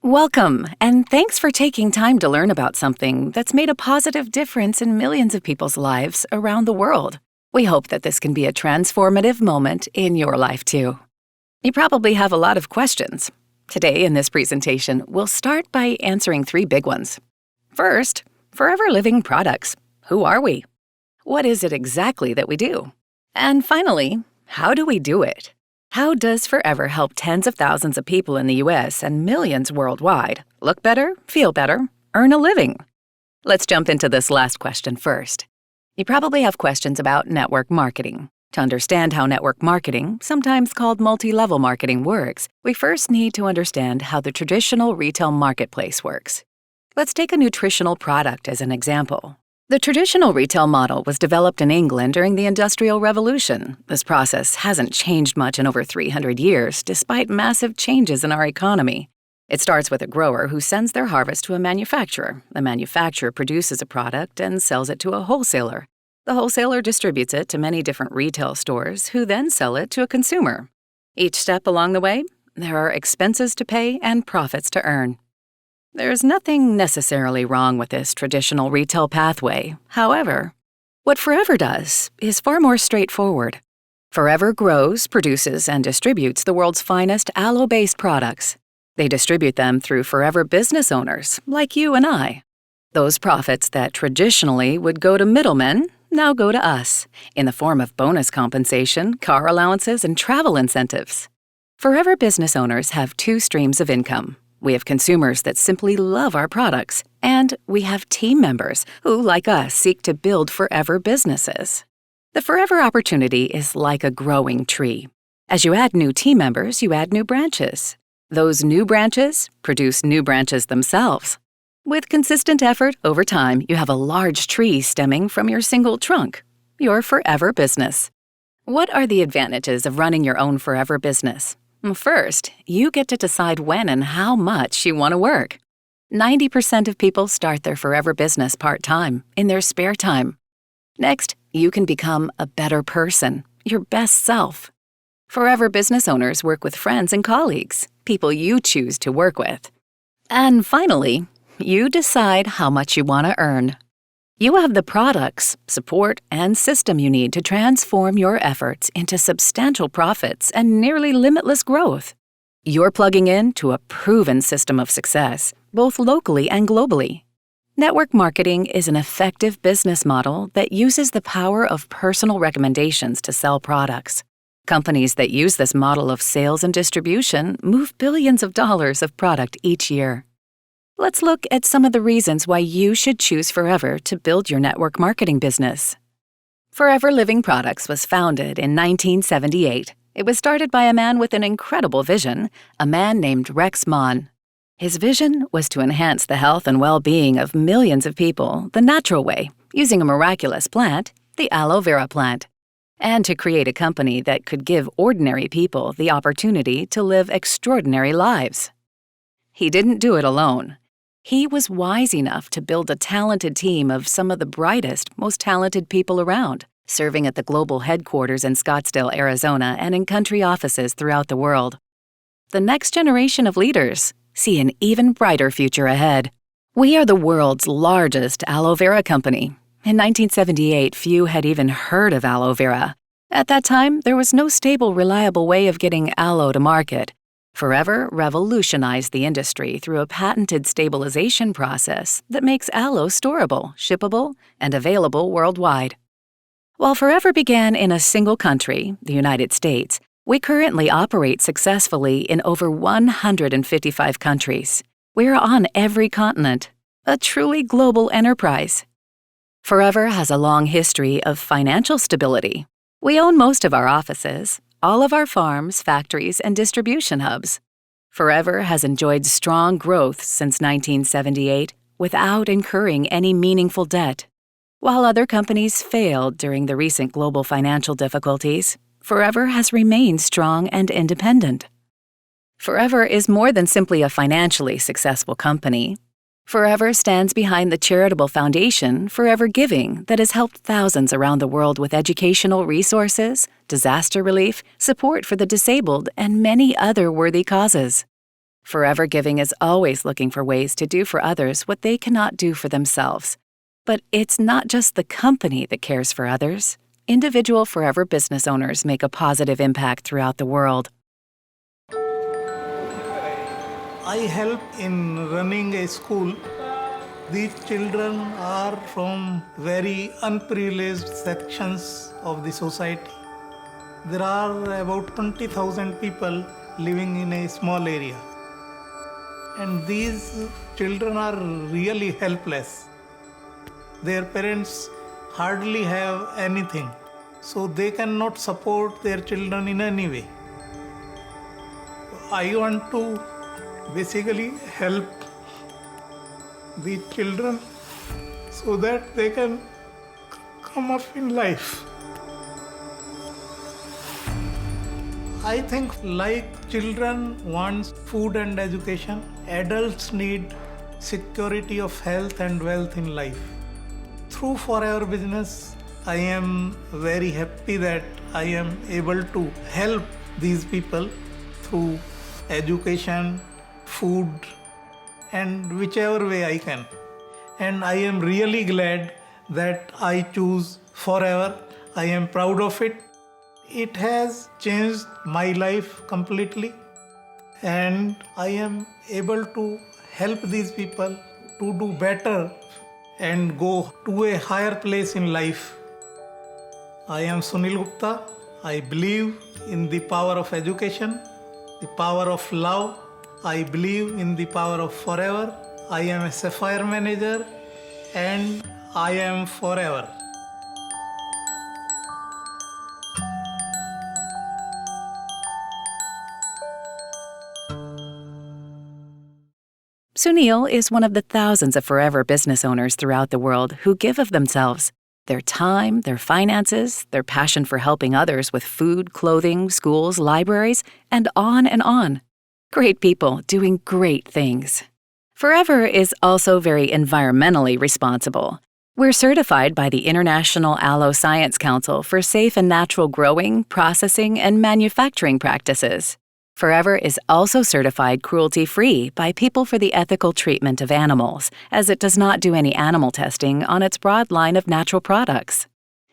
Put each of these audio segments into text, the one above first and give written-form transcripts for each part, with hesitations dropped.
Welcome, and thanks for taking time to learn about something that's made a positive difference in millions of people's lives around the world. We hope that this can be a transformative moment in your life, too. You probably have a lot of questions. Today, in this presentation, we'll start by answering 3 big ones. First, Forever Living Products. Who are we? What is it exactly that we do? And finally, how do we do it? How does Forever help tens of thousands of people in the U.S. and millions worldwide look better, feel better, earn a living? Let's jump into this last question first. You probably have questions about network marketing. To understand how network marketing, sometimes called multi-level marketing, works, we first need to understand how the traditional retail marketplace works. Let's take a nutritional product as an example. The traditional retail model was developed in England during the Industrial Revolution. This process hasn't changed much in over 300 years, despite massive changes in our economy. It starts with a grower who sends their harvest to a manufacturer. The manufacturer produces a product and sells it to a wholesaler. The wholesaler distributes it to many different retail stores, who then sell it to a consumer. Each step along the way, there are expenses to pay and profits to earn. There's nothing necessarily wrong with this traditional retail pathway. However, what Forever does is far more straightforward. Forever grows, produces, and distributes the world's finest aloe-based products. They distribute them through Forever business owners, like you and I. Those profits that traditionally would go to middlemen now go to us, in the form of bonus compensation, car allowances, and travel incentives. Forever business owners have 2 streams of income. We have consumers that simply love our products, and we have team members who, like us, seek to build Forever businesses. The Forever opportunity is like a growing tree. As you add new team members, you add new branches. Those new branches produce new branches themselves. With consistent effort over time, you have a large tree stemming from your single trunk, your Forever business. What are the advantages of running your own Forever business? First, you get to decide when and how much you want to work. 90% of people start their Forever business part-time, in their spare time. Next, you can become a better person, your best self. Forever business owners work with friends and colleagues, people you choose to work with. And finally, you decide how much you want to earn. You have the products, support, and system you need to transform your efforts into substantial profits and nearly limitless growth. You're plugging in to a proven system of success, both locally and globally. Network marketing is an effective business model that uses the power of personal recommendations to sell products. Companies that use this model of sales and distribution move billions of dollars of product each year. Let's look at some of the reasons why you should choose Forever to build your network marketing business. Forever Living Products was founded in 1978. It was started by a man with an incredible vision, a man named Rex Mon. His vision was to enhance the health and well-being of millions of people the natural way, using a miraculous plant, the aloe vera plant, and to create a company that could give ordinary people the opportunity to live extraordinary lives. He didn't do it alone. He was wise enough to build a talented team of some of the brightest, most talented people around, serving at the global headquarters in Scottsdale, Arizona, and in country offices throughout the world. The next generation of leaders see an even brighter future ahead. We are the world's largest aloe vera company. In 1978, few had even heard of aloe vera. At that time, there was no stable, reliable way of getting aloe to market. Forever revolutionized the industry through a patented stabilization process that makes aloe storable, shippable, and available worldwide. While Forever began in a single country, the United States, we currently operate successfully in over 155 countries. We're on every continent, a truly global enterprise. Forever has a long history of financial stability. We own most of our offices, all of our farms, factories, and distribution hubs. Forever has enjoyed strong growth since 1978 without incurring any meaningful debt. While other companies failed during the recent global financial difficulties, Forever has remained strong and independent. Forever is more than simply a financially successful company. Forever stands behind the charitable foundation, Forever Giving, that has helped thousands around the world with educational resources, disaster relief, support for the disabled, and many other worthy causes. Forever Giving is always looking for ways to do for others what they cannot do for themselves. But it's not just the company that cares for others. Individual Forever business owners make a positive impact throughout the world. I help in running a school. These children are from very unprivileged sections of the society. There are about 20,000 people living in a small area. And these children are really helpless. Their parents hardly have anything, so they cannot support their children in any way. I want to basically help the children so that they can come up in life. I think like children want food and education, adults need security of health and wealth in life. Through Forever Business, I am very happy that I am able to help these people through education, food, and whichever way I can. And I am really glad that I choose Forever. I am proud of it. It has changed my life completely, and I am able to help these people to do better and go to a higher place in life. I am Sunil Gupta. I believe in the power of education, the power of love. I believe in the power of Forever. I am a Sapphire manager and I am Forever. Sunil is one of the thousands of Forever business owners throughout the world who give of themselves, their time, their finances, their passion for helping others with food, clothing, schools, libraries, and on and on. Great people doing great things. Forever is also very environmentally responsible. We're certified by the International Aloe Science Council for safe and natural growing, processing, and manufacturing practices. Forever is also certified cruelty-free by People for the Ethical Treatment of Animals, as it does not do any animal testing on its broad line of natural products.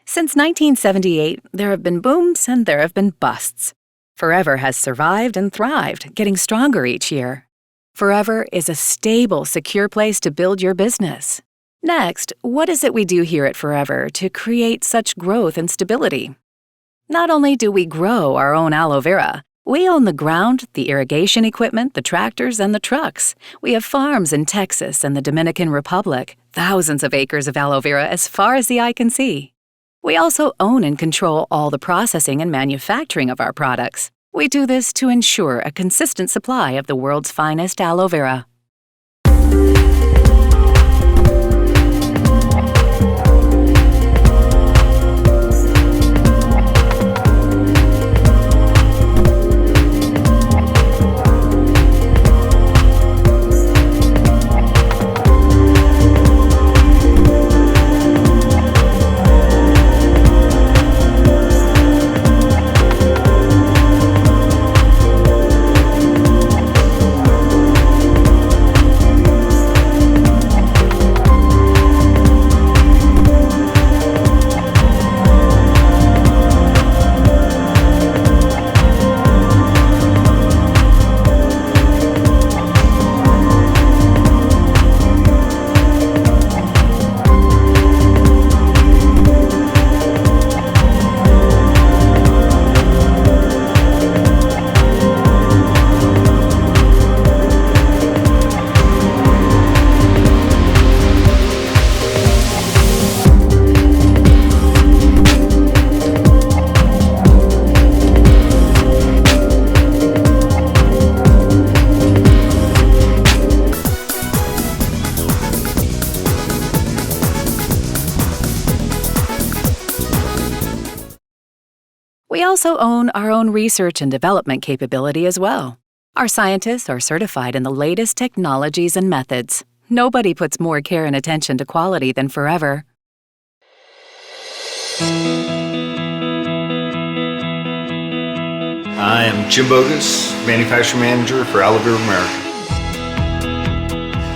Since 1978, there have been booms and there have been busts. Forever has survived and thrived, getting stronger each year. Forever is a stable, secure place to build your business. Next, what is it we do here at Forever to create such growth and stability? Not only do we grow our own aloe vera, we own the ground, the irrigation equipment, the tractors, and the trucks. We have farms in Texas and the Dominican Republic, thousands of acres of aloe vera as far as the eye can see. We also own and control all the processing and manufacturing of our products. We do this to ensure a consistent supply of the world's finest aloe vera. We also own our own research and development capability as well. Our scientists are certified in the latest technologies and methods. Nobody puts more care and attention to quality than Forever. I am Jim Bogus, Manufacturing Manager for Aloe Vera America.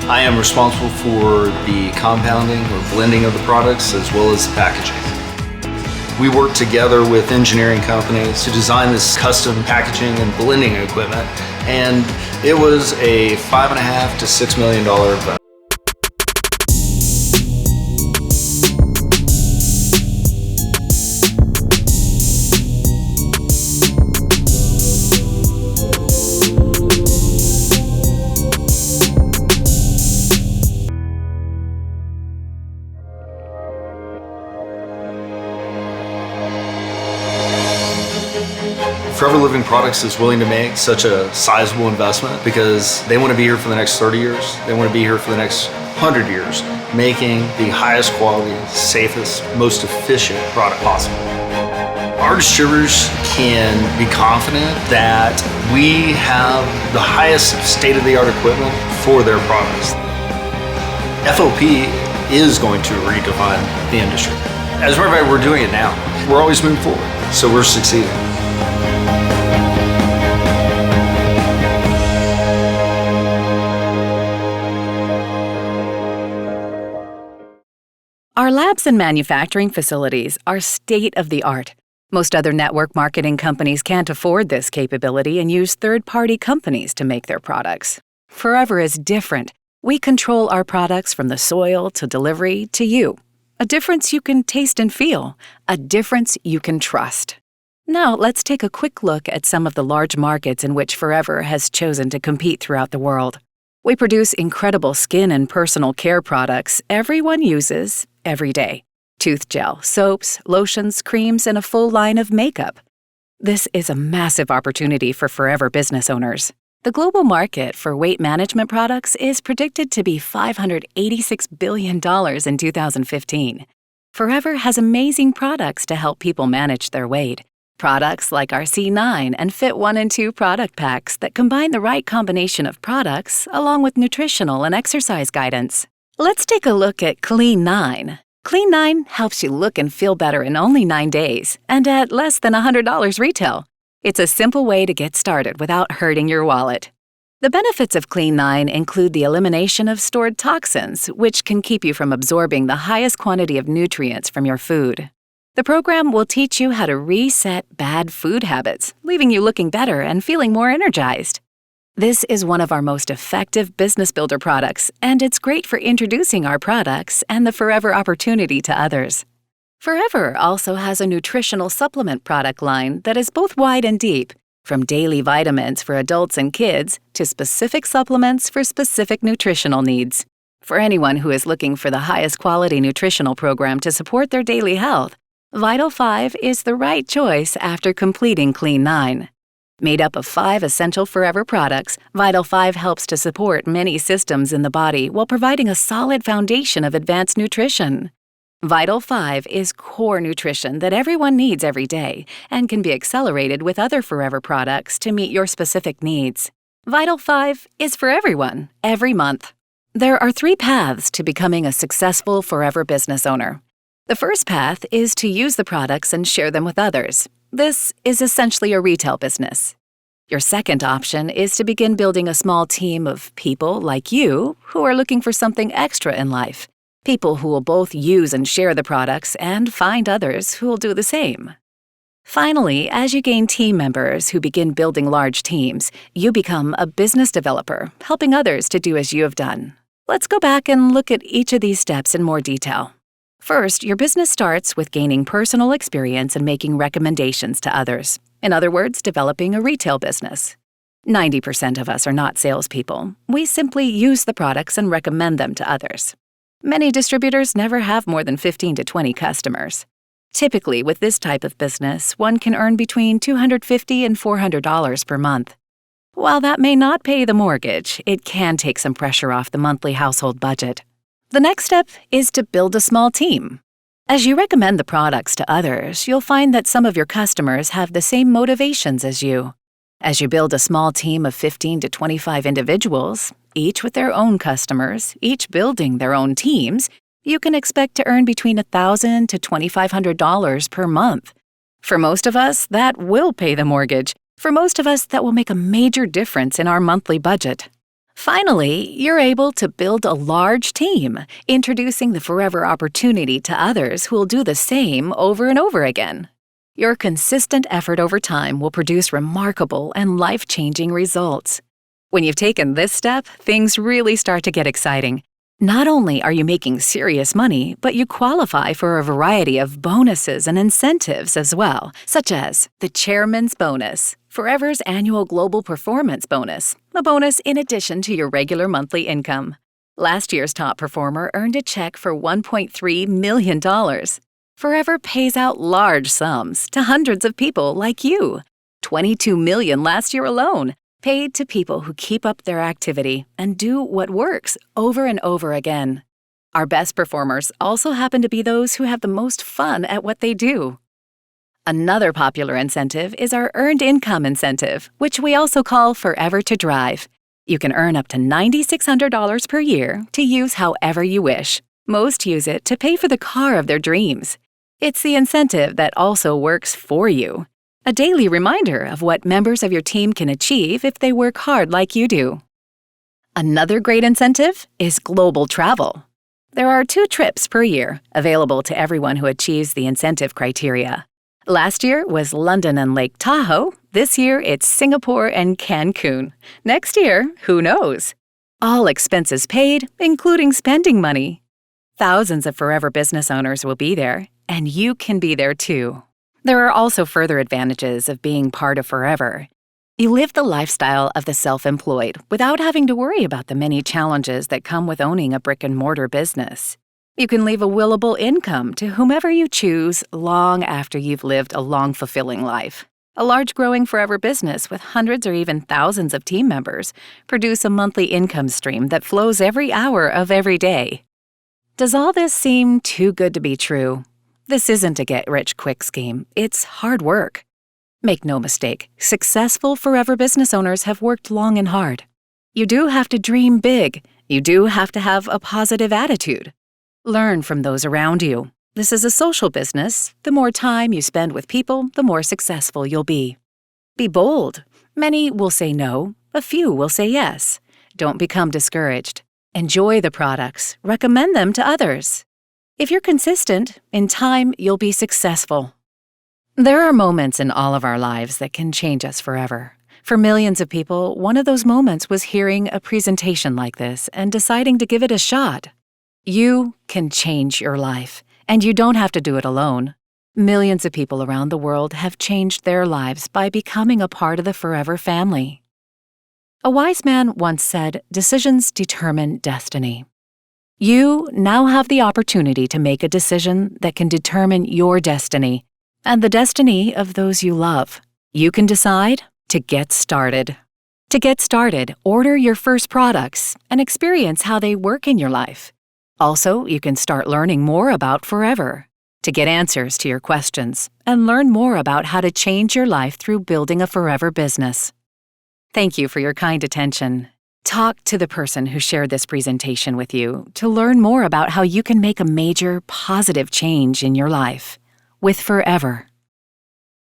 I am responsible for the compounding or blending of the products as well as the packaging. We work together with engineering companies to design this custom packaging and blending equipment, and it was a $5.5 to $6 million investment. Forever Living Products is willing to make such a sizable investment because they want to be here for the next 30 years. They want to be here for the next 100 years, making the highest quality, safest, most efficient product possible. Our distributors can be confident that we have the highest state-of-the-art equipment for their products. FOP is going to redefine the industry. As a matter of fact, we're doing it now. We're always moving forward, so we're succeeding. Our labs and manufacturing facilities are state-of-the-art. Most other network marketing companies can't afford this capability and use third-party companies to make their products. Forever is different. We control our products from the soil to delivery to you. A difference you can taste and feel. A difference you can trust. Now, let's take a quick look at some of the large markets in which Forever has chosen to compete throughout the world. We produce incredible skin and personal care products everyone uses every day. Tooth gel, soaps, lotions, creams, and a full line of makeup. This is a massive opportunity for Forever business owners. The global market for weight management products is predicted to be $586 billion in 2015. Forever has amazing products to help people manage their weight. Products like our C9 and Fit 1 and 2 product packs that combine the right combination of products along with nutritional and exercise guidance. Let's take a look at Clean 9. Clean 9 helps you look and feel better in only 9 days and at less than $100 retail. It's a simple way to get started without hurting your wallet. The benefits of Clean 9 include the elimination of stored toxins, which can keep you from absorbing the highest quantity of nutrients from your food. The program will teach you how to reset bad food habits, leaving you looking better and feeling more energized. This is one of our most effective business builder products, and it's great for introducing our products and the Forever opportunity to others. Forever also has a nutritional supplement product line that is both wide and deep, from daily vitamins for adults and kids to specific supplements for specific nutritional needs. For anyone who is looking for the highest quality nutritional program to support their daily health, Vital 5 is the right choice after completing Clean 9. Made up of 5 essential Forever products, Vital 5 helps to support many systems in the body while providing a solid foundation of advanced nutrition. Vital 5 is core nutrition that everyone needs every day and can be accelerated with other Forever products to meet your specific needs. Vital 5 is for everyone, every month. There are 3 paths to becoming a successful Forever business owner. The first path is to use the products and share them with others. This is essentially a retail business. Your second option is to begin building a small team of people like you who are looking for something extra in life. People who will both use and share the products and find others who will do the same. Finally, as you gain team members who begin building large teams, you become a business developer, helping others to do as you have done. Let's go back and look at each of these steps in more detail. First, your business starts with gaining personal experience and making recommendations to others. In other words, developing a retail business. 90% of us are not salespeople. We simply use the products and recommend them to others. Many distributors never have more than 15 to 20 customers. Typically, with this type of business, one can earn between $250 and $400 per month. While that may not pay the mortgage, it can take some pressure off the monthly household budget. The next step is to build a small team. As you recommend the products to others, you'll find that some of your customers have the same motivations as you. As you build a small team of 15 to 25 individuals, each with their own customers, each building their own teams, you can expect to earn between $1,000 to $2,500 per month. For most of us, that will pay the mortgage. For most of us, that will make a major difference in our monthly budget. Finally, you're able to build a large team, introducing the forever opportunity to others who will do the same over and over again. Your consistent effort over time will produce remarkable and life-changing results. When you've taken this step, things really start to get exciting. Not only are you making serious money, but you qualify for a variety of bonuses and incentives as well, such as the Chairman's Bonus, Forever's annual Global Performance Bonus, a bonus in addition to your regular monthly income. Last year's top performer earned a check for $1.3 million. Forever pays out large sums to hundreds of people like you. $22 million last year alone, paid to people who keep up their activity and do what works over and over again. Our best performers also happen to be those who have the most fun at what they do. Another popular incentive is our Earned Income Incentive, which we also call Forever to Drive. You can earn up to $9,600 per year to use however you wish. Most use it to pay for the car of their dreams. It's the incentive that also works for you. A daily reminder of what members of your team can achieve if they work hard like you do. Another great incentive is global travel. There are 2 trips per year available to everyone who achieves the incentive criteria. Last year was London and Lake Tahoe. This year it's Singapore and Cancun. Next year, who knows? All expenses paid, including spending money. Thousands of Forever business owners will be there, and you can be there too. There are also further advantages of being part of Forever. You live the lifestyle of the self-employed without having to worry about the many challenges that come with owning a brick-and-mortar business. You can leave a willable income to whomever you choose long after you've lived a long, fulfilling life. A large, growing Forever business with hundreds or even thousands of team members produce a monthly income stream that flows every hour of every day. Does all this seem too good to be true? This isn't a get-rich-quick scheme. It's hard work. Make no mistake, successful Forever business owners have worked long and hard. You do have to dream big. You do have to have a positive attitude. Learn from those around you. This is a social business. The more time you spend with people, the more successful you'll be. Be bold. Many will say no. A few will say yes. Don't become discouraged. Enjoy the products. Recommend them to others. If you're consistent, in time, you'll be successful. There are moments in all of our lives that can change us forever. For millions of people, one of those moments was hearing a presentation like this and deciding to give it a shot. You can change your life, and you don't have to do it alone. Millions of people around the world have changed their lives by becoming a part of the Forever family. A wise man once said, "Decisions determine destiny." You now have the opportunity to make a decision that can determine your destiny and the destiny of those you love. You can decide to get started. To get started, order your first products and experience how they work in your life. Also, you can start learning more about Forever to get answers to your questions and learn more about how to change your life through building a Forever business. Thank you for your kind attention. Talk to the person who shared this presentation with you to learn more about how you can make a major positive change in your life with Forever.